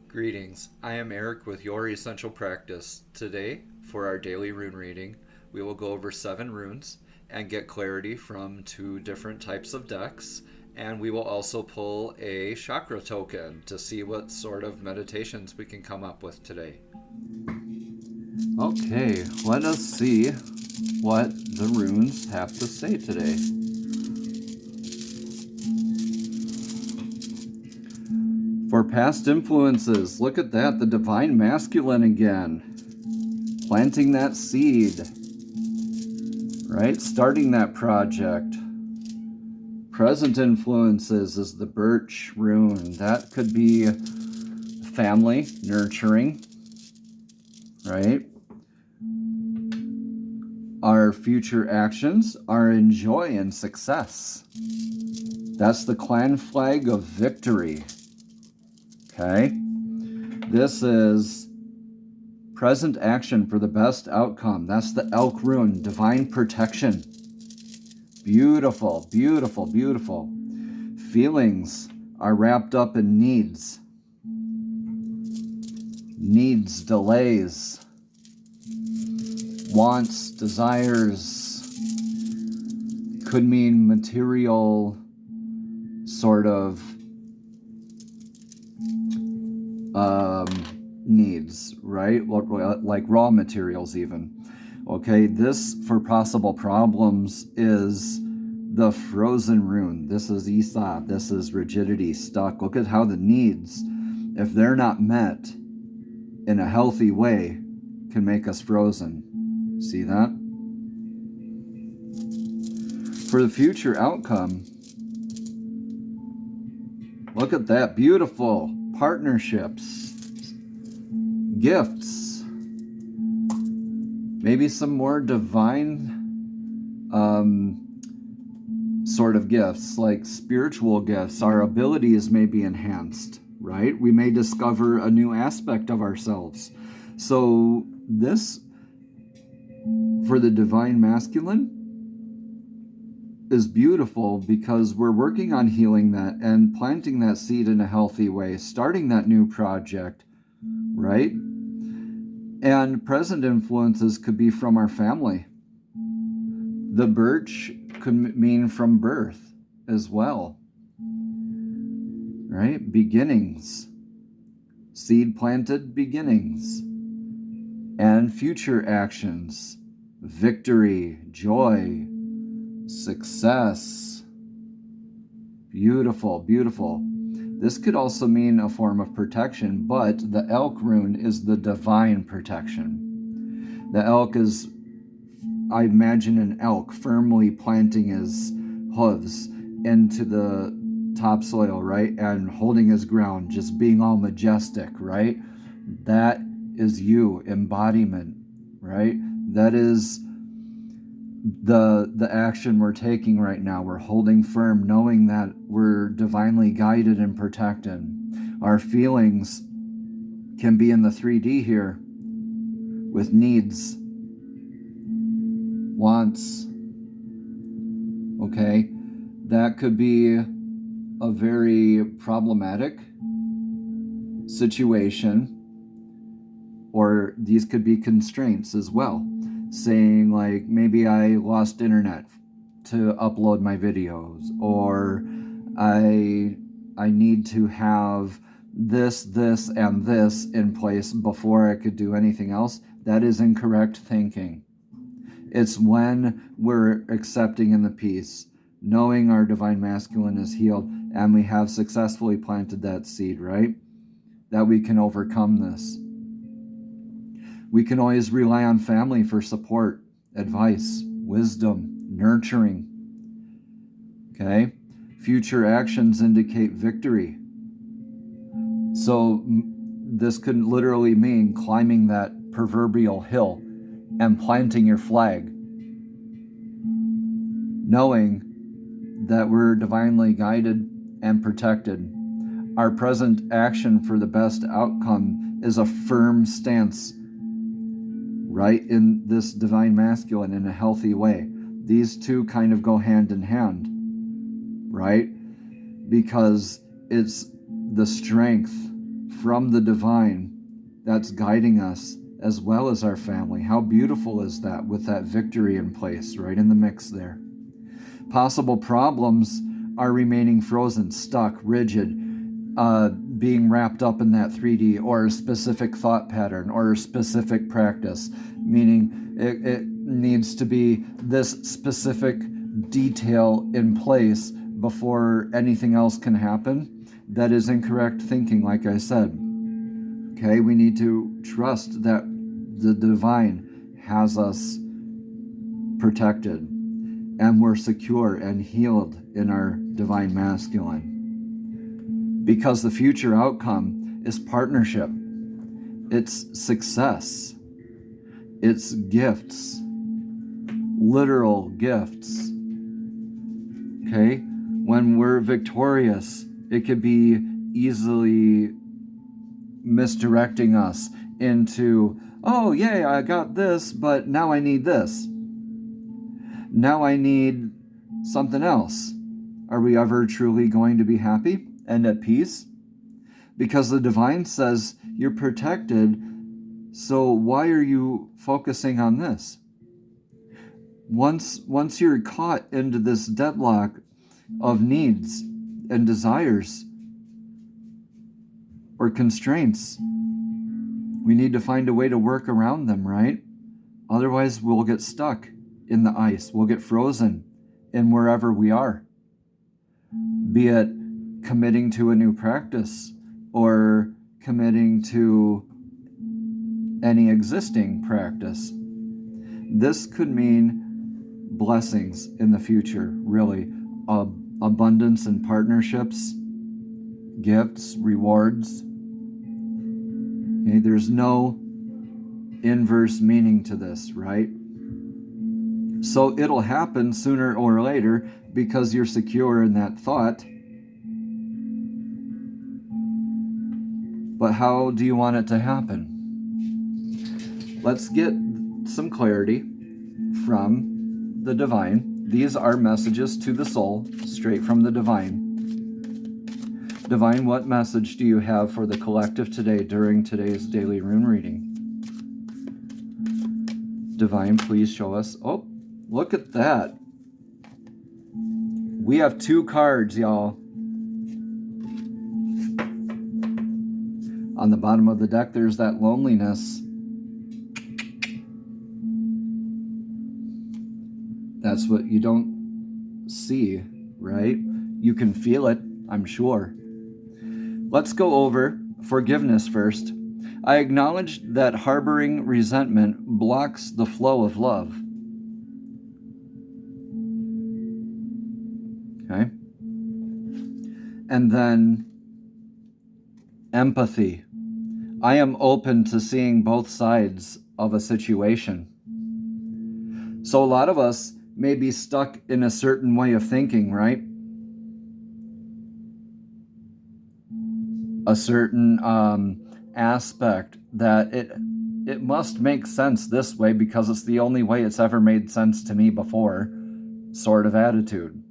Greetings, I am Eric with Your Essential Practice. Today, for our daily rune reading, we will go over 7 runes and get clarity from 2 different types of decks, and we will also pull a chakra token to see what sort of meditations we can come up with today. Okay, let us see what the runes have to say today. For past influences, look at that, the divine masculine again. Planting that seed, right? Starting that project. Present influences is the birch rune. That could be family, nurturing, right? Our future actions are in joy and success. That's the clan flag of victory. Okay, this is present action for the best outcome. That's the elk rune, divine protection. Beautiful, beautiful, beautiful. Feelings are wrapped up in needs. Needs, delays, wants, desires. Could mean material sort of needs, right? Like raw materials even. Okay, this for possible problems is the frozen rune. This is Isa. This is rigidity, stuck. Look at how the needs, if they're not met in a healthy way, can make us frozen. See that? For the future outcome, look at that. Beautiful. Partnerships, gifts, maybe some more divine sort of gifts, like spiritual gifts. Our abilities may be enhanced, right? We may discover a new aspect of ourselves. So this, for the divine masculine, is beautiful because we're working on healing that and planting that seed in a healthy way, starting that new project, right? And present influences could be from our family. The birch could mean from birth as well, right? Beginnings, seed planted beginnings, and future actions, victory, joy, success. Beautiful, beautiful. This could also mean a form of protection, but the elk rune is the divine protection. The elk is, I imagine an elk firmly planting his hooves into the topsoil, right? And holding his ground, just being all majestic, right? That is you, embodiment, right? That is the action we're taking right now. We're holding firm, knowing that we're divinely guided and protected. Our feelings can be in the 3D here with needs, wants. Okay, that could be a very problematic situation, or these could be constraints as well. Saying like, maybe I lost internet to upload my videos, or I need to have this, and this in place before I could do anything else. That is incorrect thinking. It's when we're accepting in the peace, knowing our divine masculine is healed, and we have successfully planted that seed, right? That we can overcome this. We can always rely on family for support, advice, wisdom, nurturing. Okay? Future actions indicate victory. So this could literally mean climbing that proverbial hill and planting your flag, knowing that we're divinely guided and protected. Our present action for the best outcome is a firm stance, right, in this divine masculine in a healthy way. These two kind of go hand in hand, right? Because it's the strength from the divine that's guiding us, as well as our family. How beautiful is that, with that victory in place, right in the mix there. Possible problems are remaining frozen, stuck, rigid, being wrapped up in that 3D or a specific thought pattern or a specific practice, meaning it needs to be this specific detail in place before anything else can happen. That is incorrect thinking, like I said. Okay, we need to trust that the divine has us protected and we're secure and healed in our divine masculine. Because the future outcome is partnership, it's success, it's gifts, literal gifts. Okay, when we're victorious, it could be easily misdirecting us into, oh yay, I got this, but now I need this. Now I need something else. Are we ever truly going to be happy and at peace? Because the divine says you're protected, so why are you focusing on this? Once you're caught into this deadlock of needs and desires or constraints, we need to find a way to work around them, right? Otherwise, we'll get stuck in the ice. We'll get frozen in wherever we are. Be it committing to a new practice or committing to any existing practice. This could mean blessings in the future, really. Abundance in partnerships, gifts, rewards. Okay, there's no inverse meaning to this, right? So it'll happen sooner or later because you're secure in that thought. But how do you want it to happen? Let's get some clarity from the divine. These are messages to the soul, straight from the divine. Divine, what message do you have for the collective today during today's daily rune reading? Divine, please show us. Oh, look at that. We have 2 cards, y'all. On the bottom of the deck, there's that loneliness. That's what you don't see, right? You can feel it, I'm sure. Let's go over forgiveness first. I acknowledge that harboring resentment blocks the flow of love. Okay? And then empathy. I am open to seeing both sides of a situation. So a lot of us may be stuck in a certain way of thinking, right? A certain aspect that it must make sense this way because it's the only way it's ever made sense to me before, sort of attitude.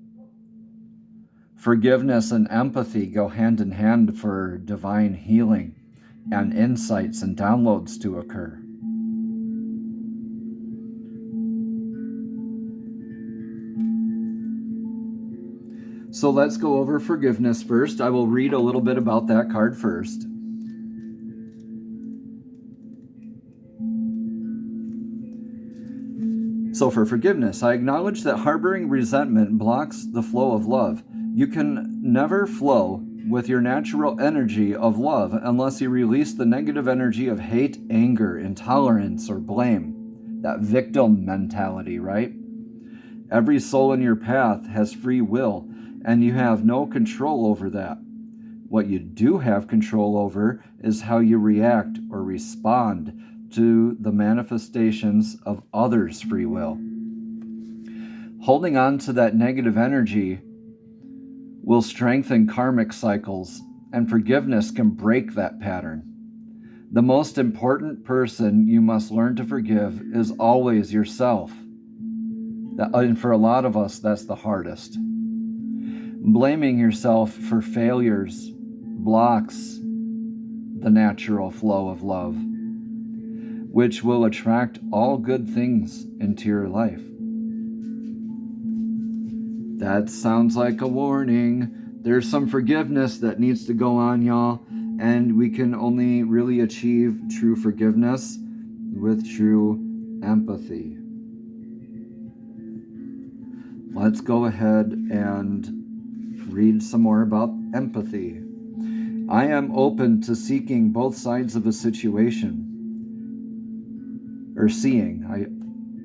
Forgiveness and empathy go hand in hand for divine healing and insights and downloads to occur. So let's go over forgiveness first. I will read a little bit about that card first. So for forgiveness, I acknowledge that harboring resentment blocks the flow of love. You can never flow with your natural energy of love unless you release the negative energy of hate, anger, intolerance, or blame. That victim mentality, right? Every soul in your path has free will, and you have no control over that. What you do have control over is how you react or respond to the manifestations of others' free will. Holding on to that negative energy will strengthen karmic cycles, and forgiveness can break that pattern. The most important person you must learn to forgive is always yourself. And for a lot of us, that's the hardest. Blaming yourself for failures blocks the natural flow of love, which will attract all good things into your life. That sounds like a warning. There's some forgiveness that needs to go on, y'all, and we can only really achieve true forgiveness with true empathy. Let's go ahead and read some more about empathy. I am open to seeking both sides of a situation. Or seeing, I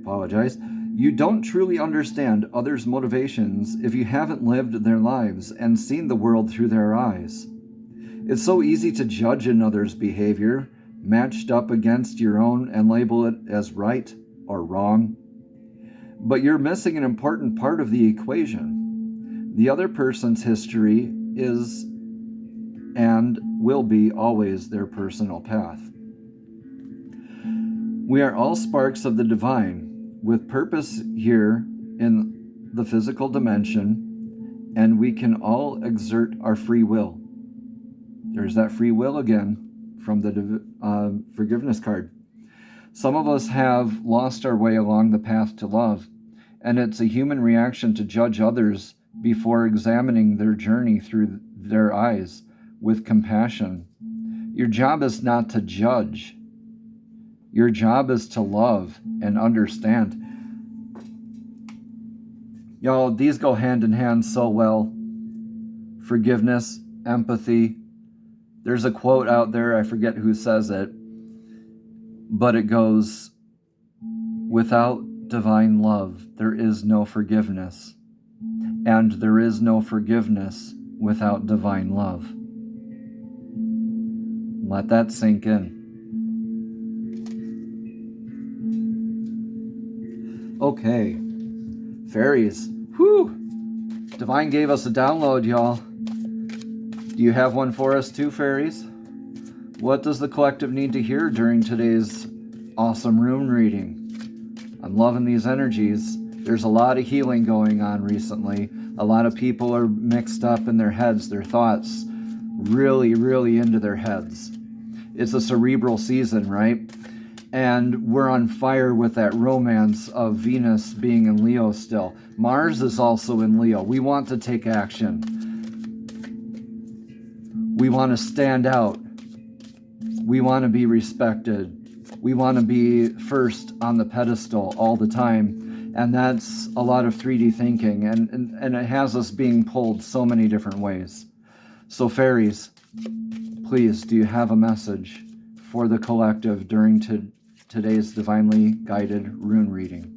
apologize. You don't truly understand others' motivations if you haven't lived their lives and seen the world through their eyes. It's so easy to judge another's behavior, matched up against your own, and label it as right or wrong. But you're missing an important part of the equation. The other person's history is and will be always their personal path. We are all sparks of the divine, with purpose here in the physical dimension, and we can all exert our free will. There's that free will again from the forgiveness card. Some of us have lost our way along the path to love, and it's a human reaction to judge others before examining their journey through their eyes with compassion. Your job is not to judge. Your job is to love and understand. Y'all, these go hand in hand so well. Forgiveness, empathy. There's a quote out there, I forget who says it, but it goes, without divine love, there is no forgiveness. And there is no forgiveness without divine love. Let that sink in. Okay, fairies. Whew! Divine gave us a download, y'all. Do you have one for us too, fairies? What does the collective need to hear during today's awesome rune reading? I'm loving these energies. There's a lot of healing going on recently. A lot of people are mixed up in their heads, their thoughts, really, really into their heads. It's a cerebral season, right? And we're on fire with that romance of Venus being in Leo still. Mars is also in Leo. We want to take action. We want to stand out. We want to be respected. We want to be first on the pedestal all the time. And that's a lot of 3D thinking. And it has us being pulled so many different ways. So fairies, please, do you have a message for the collective during today's divinely guided rune reading?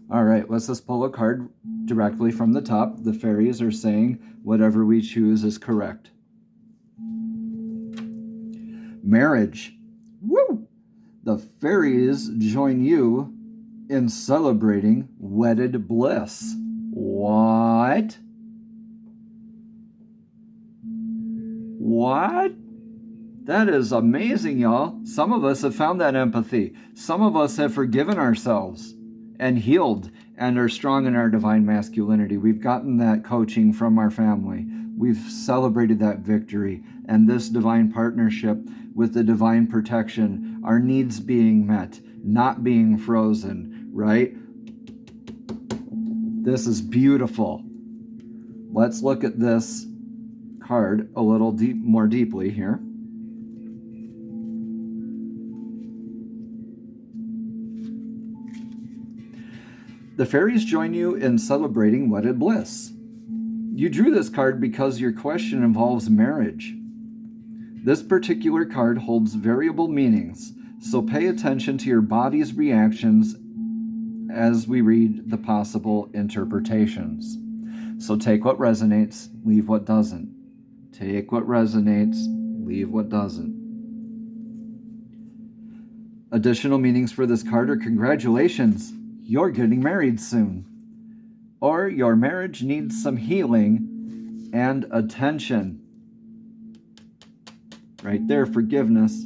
All right, let's just pull a card directly from the top. The fairies are saying whatever we choose is correct. Marriage. Woo! The fairies join you in celebrating wedded bliss. What? What? That is amazing, y'all. Some of us have found that empathy. Some of us have forgiven ourselves and healed and are strong in our divine masculinity. We've gotten that coaching from our family. We've celebrated that victory and this divine partnership with the divine protection, our needs being met, not being frozen, right? This is beautiful. Let's look at this card a little more deeply here. The fairies join you in celebrating wedded bliss. You drew this card because your question involves marriage. This particular card holds variable meanings, so pay attention to your body's reactions as we read the possible interpretations. So take what resonates, leave what doesn't. Take what resonates, leave what doesn't. Additional meanings for this card are congratulations, you're getting married soon. Or your marriage needs some healing and attention. Right there, forgiveness.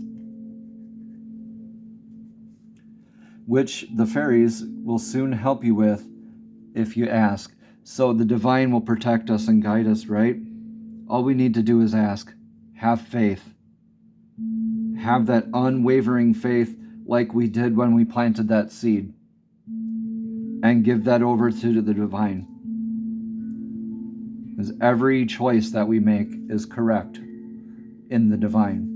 Which the fairies will soon help you with if you ask. So the divine will protect us and guide us, right? All we need to do is ask. Have faith. Have that unwavering faith like we did when we planted that seed. And give that over to the divine. Because every choice that we make is correct in the divine.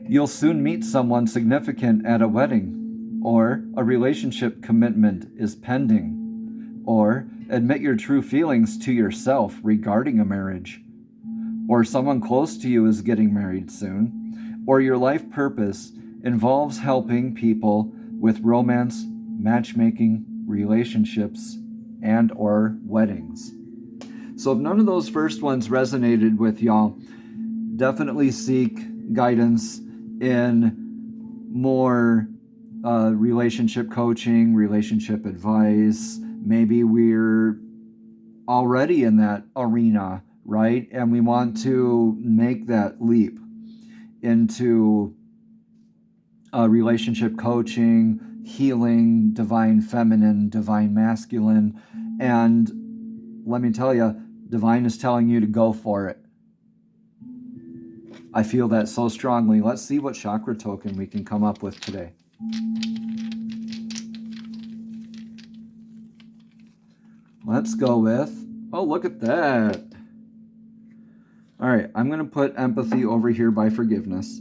You'll soon meet someone significant at a wedding, or a relationship commitment is pending, or admit your true feelings to yourself regarding a marriage, or someone close to you is getting married soon, or your life purpose involves helping people with romance, matchmaking, relationships, and or weddings. So if none of those first ones resonated with y'all, definitely seek guidance in more relationship coaching, relationship advice. Maybe we're already in that arena, right? And we want to make that leap into relationship coaching, healing, divine feminine, divine masculine. And let me tell you, divine is telling you to go for it. I feel that so strongly. Let's see what chakra token we can come up with today. Let's go with, oh, look at that. All right, I'm going to put empathy over here by forgiveness.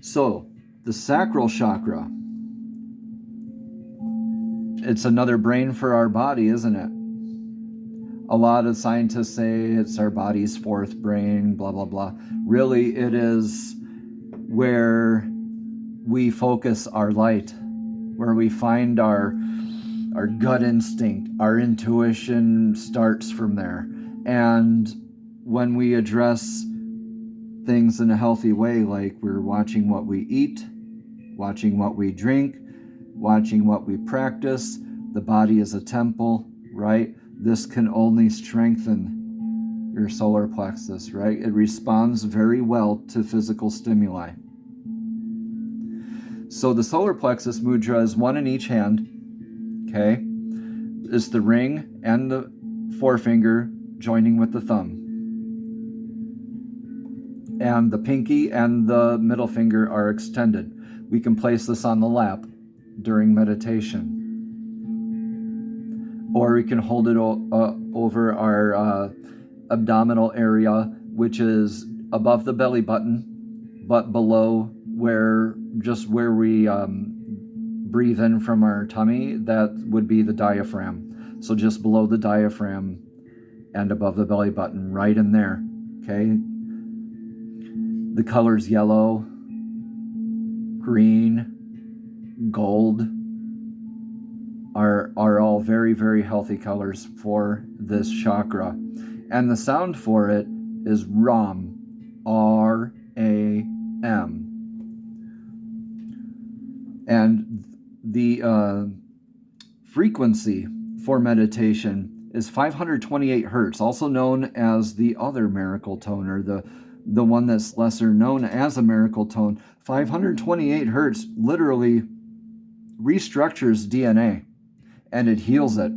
So, the sacral chakra. It's another brain for our body, isn't it? A lot of scientists say it's our body's fourth brain, blah, blah, blah. Really, it is where we focus our light, where we find our gut instinct, our intuition starts from there. And when we address things in a healthy way, like we're watching what we eat, watching what we drink, watching what we practice, the body is a temple, right? This can only strengthen your solar plexus, right? It responds very well to physical stimuli. So the solar plexus mudra is one in each hand, okay? It's the ring and the forefinger joining with the thumb. And the pinky and the middle finger are extended. We can place this on the lap during meditation. Or we can hold it over our abdominal area, which is above the belly button, but below where we breathe in from our tummy. That would be the diaphragm. So just below the diaphragm and above the belly button, right in there, okay? The colors yellow, green, gold are all very, very healthy colors for this chakra. And the sound for it is Ram, R-A-M. And the frequency for meditation is 528 hertz, also known as the other miracle tone, or the one that's lesser known as a miracle tone. 528 hertz literally restructures DNA and it heals it.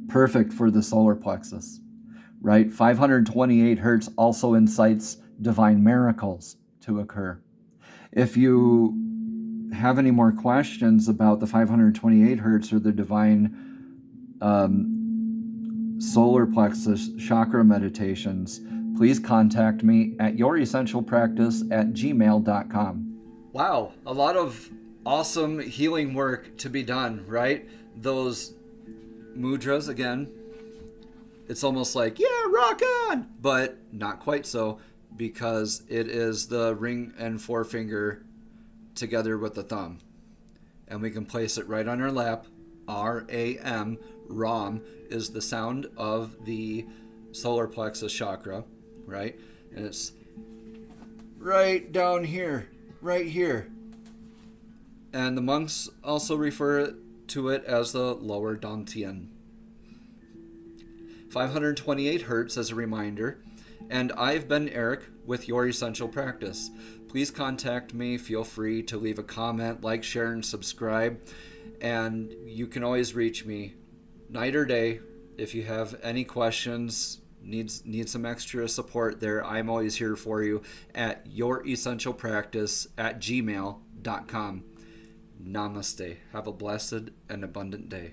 Perfect for the solar plexus, right? 528 hertz also incites divine miracles to occur. If you have any more questions about the 528 hertz or the divine solar plexus chakra meditations, please contact me at youressentialpractice@gmail.com. Wow, a lot of awesome healing work to be done, right? Those mudras, again, it's almost like, yeah, rock on, but not quite so, because it is the ring and forefinger together with the thumb. And we can place it right on our lap. R-A-M, Ram, is the sound of the solar plexus chakra, right? And it's right down here, right here. And the monks also refer to it as the lower dantian. 528 hertz as a reminder. And I've been Eric with Your Essential Practice. Please contact me. Feel free to leave a comment, like, share, and subscribe. And you can always reach me night or day if you have any questions, need some extra support there. I'm always here for you at youressentialpractice@gmail.com. Namaste. Have a blessed and abundant day.